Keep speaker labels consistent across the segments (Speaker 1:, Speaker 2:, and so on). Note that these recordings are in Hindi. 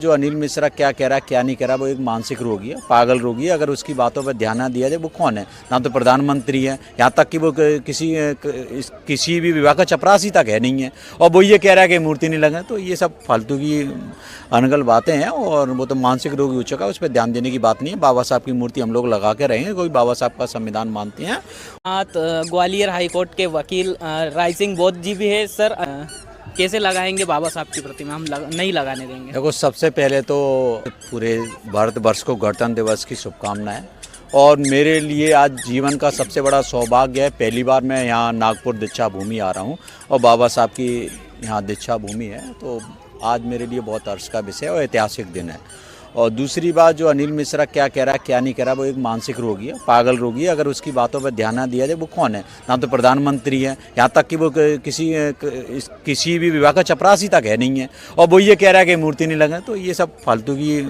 Speaker 1: जो अनिल मिश्रा क्या कह रहा है क्या नहीं कह रहा, वो एक मानसिक रोगी है, पागल रोगी है। अगर उसकी बातों पर ध्यान ना दिया जाए, वो कौन है? ना तो प्रधानमंत्री है, यहाँ तक कि वो किसी भी विभाग का चपरासी तक है नहीं है, और वो ये कह रहा है कि मूर्ति नहीं लगे। तो ये सब फालतू की अनगल बातें हैं, और वो तो मानसिक रोगी हो चुका है, उस पर ध्यान देने की बात नहीं है। बाबा साहब की मूर्ति हम लोग लगा के रहेंगे, कोई बाबा साहब का संविधान मानते हैं।
Speaker 2: ग्वालियर हाईकोर्ट के वकील राय सिंह बौद्ध जी भी है सर। कैसे लगाएंगे बाबा साहब की प्रतिमा? हम नहीं लगाने देंगे।
Speaker 1: देखो, सबसे पहले तो पूरे भारतवर्ष को गणतंत्र दिवस की शुभकामनाएं। और मेरे लिए आज जीवन का सबसे बड़ा सौभाग्य है, पहली बार मैं यहाँ नागपुर दीक्षा भूमि आ रहा हूँ, और बाबा साहब की यहाँ दीक्षा भूमि है। तो आज मेरे लिए बहुत हर्ष का विषय और ऐतिहासिक दिन है। और दूसरी बात, जो अनिल मिश्रा क्या कह रहा है क्या नहीं कह रहा, वो एक मानसिक रोगी है, पागल रोगी है। अगर उसकी बातों पर ध्यान ना दिया जाए, वो कौन है? ना तो प्रधानमंत्री है, यहाँ तक कि वो किसी भी विभाग का चपरासी तक है नहीं है, और वो ये कह रहा है कि मूर्ति नहीं लगे। तो ये सब फालतू की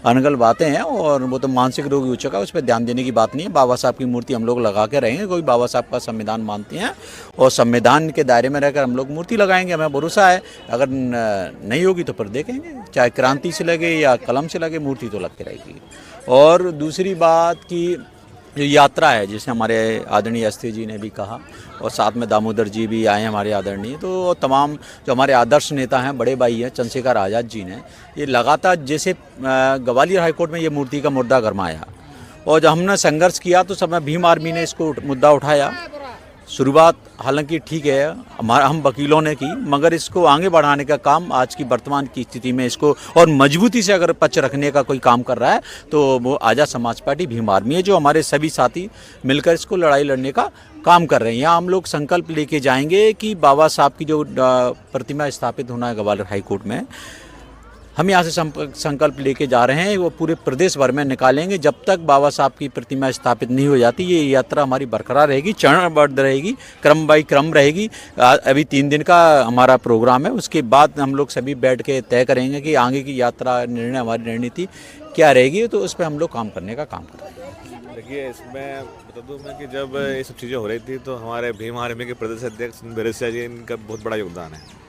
Speaker 1: अनगल बातें हैं, और वो तो मानसिक रोगी हो चुका है, उस पर ध्यान देने की बात नहीं है। बाबा साहब की मूर्ति हम लोग लगा के रहेंगे, कोई बाबा साहब का संविधान मानते हैं, और संविधान के दायरे में रहकर हम लोग मूर्ति लगाएंगे। हमें भरोसा है, अगर नहीं होगी तो फिर देखेंगे, चाहे क्रांति से लगे या कलम से लगे, मूर्ति तो लगती रहेगी। और दूसरी बात की जो यात्रा है, जिसने हमारे आदरणीय अस्थि जी ने भी कहा, और साथ में दामोदर जी भी आए हमारे आदरणीय, तो तमाम जो हमारे आदर्श नेता हैं, बड़े भाई हैं चंद्रशेखर आज़ाद जी ने ये लगातार, जैसे ग्वालियर हाईकोर्ट में ये मूर्ति का मुद्दा गरमाया, और जब हमने संघर्ष किया तो समय भीम आर्मी ने इसको मुद्दा उठाया। शुरुआत हालांकि ठीक है हम वकीलों ने की, मगर इसको आगे बढ़ाने का काम आज की वर्तमान की स्थिति में, इसको और मजबूती से अगर पक्ष रखने का कोई काम कर रहा है, तो वो आज़ाद समाज पार्टी भीम आर्मी है, जो हमारे सभी साथी मिलकर इसको लड़ाई लड़ने का काम कर रहे हैं। यहाँ हम लोग संकल्प लेके जाएंगे कि बाबा साहब की जो प्रतिमा स्थापित होना है ग्वालियर हाईकोर्ट में, हम यहाँ से संकल्प लेके जा रहे हैं, वो पूरे प्रदेश भर में निकालेंगे। जब तक बाबा साहब की प्रतिमा स्थापित नहीं हो जाती, ये यात्रा हमारी बरकरार रहेगी, चरणबद्ध रहेगी, क्रम बाई क्रम रहेगी। अभी 3 दिन का हमारा प्रोग्राम है, उसके बाद हम लोग सभी बैठ के तय करेंगे कि आगे की यात्रा निर्णय, हमारी रणनीति क्या रहेगी, तो उस पर हम लोग काम करने का काम करेंगे।
Speaker 3: देखिए, इसमें बता दूँ मैं कि जब ये सब चीज़ें हो रही थी, तो हमारे भीम आर्मी के प्रदेश अध्यक्ष बेरेसिया जी, इनका बहुत बड़ा योगदान है।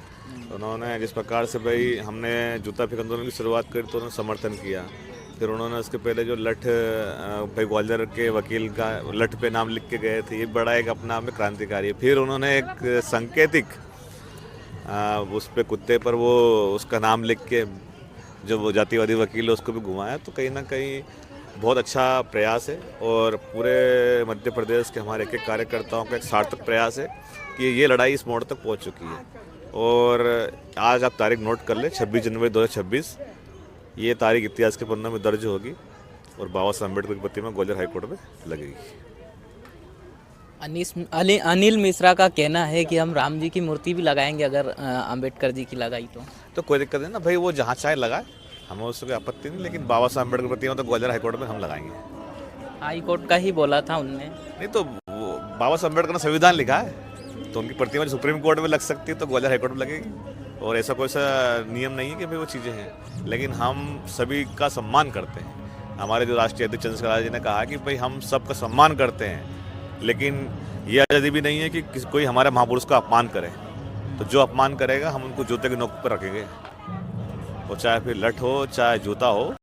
Speaker 3: उन्होंने जिस प्रकार से भाई हमने जूता फेंक आंदोलन की शुरुआत करी, तो उन्होंने समर्थन किया। फिर उन्होंने उसके पहले जो लठ भाई ग्वालियर के वकील का लठ पे नाम लिख के गए थे, ये बड़ा एक अपना में क्रांतिकारी है। फिर उन्होंने एक सांकेतिक उस पे कुत्ते पर वो उसका नाम लिख के, जो वो जातिवादी वकील है, उसको भी घुमाया। तो कहीं ना कहीं बहुत अच्छा प्रयास है, और पूरे मध्य प्रदेश के हमारे एक कार्यकर्ताओं का एक सार्थक प्रयास है कि ये लड़ाई इस मोड़ तक पहुंच चुकी है। और आज आप तारीख नोट कर ले, 26 जनवरी 2026, ये तारीख इतिहास के पन्नों में दर्ज होगी, और बाबा साहब अम्बेडकर की प्रतिमा ग्वालियर हाईकोर्ट में लगेगी।
Speaker 2: अनिल मिश्रा का कहना है कि हम राम जी की मूर्ति भी लगाएंगे अगर अम्बेडकर जी की लगाई तो
Speaker 3: कोई दिक्कत नहीं ना भाई, वो जहाँ चाहे लगाए, हमें उससे कोई आपत्ति नहीं, लेकिन बाबा साहब अम्बेडकर प्रतिमा तो ग्वालियर हाईकोर्ट में हम लगाएंगे।
Speaker 2: हाईकोर्ट का ही बोला था उनने।
Speaker 3: नहीं तो बाबा साहब अम्बेडकर ने संविधान लिखा है, तो उनकी प्रतिमा सुप्रीम कोर्ट में लग सकती है, तो ग्वालियर हाईकोर्ट में लगेगी। और ऐसा कोई सा नियम नहीं है कि भाई वो चीज़ें हैं, लेकिन हम सभी का सम्मान करते हैं। हमारे जो राष्ट्रीय अध्यक्ष चंद्रशेखर आज़ाद जी ने कहा कि भाई हम सबका सम्मान करते हैं, लेकिन ये आज़ादी भी नहीं है कि कोई हमारे महापुरुष का अपमान करे। तो जो अपमान करेगा, हम उनको जूते की नोक पर रखेंगे, वो चाहे फिर लठ हो चाहे जूता हो।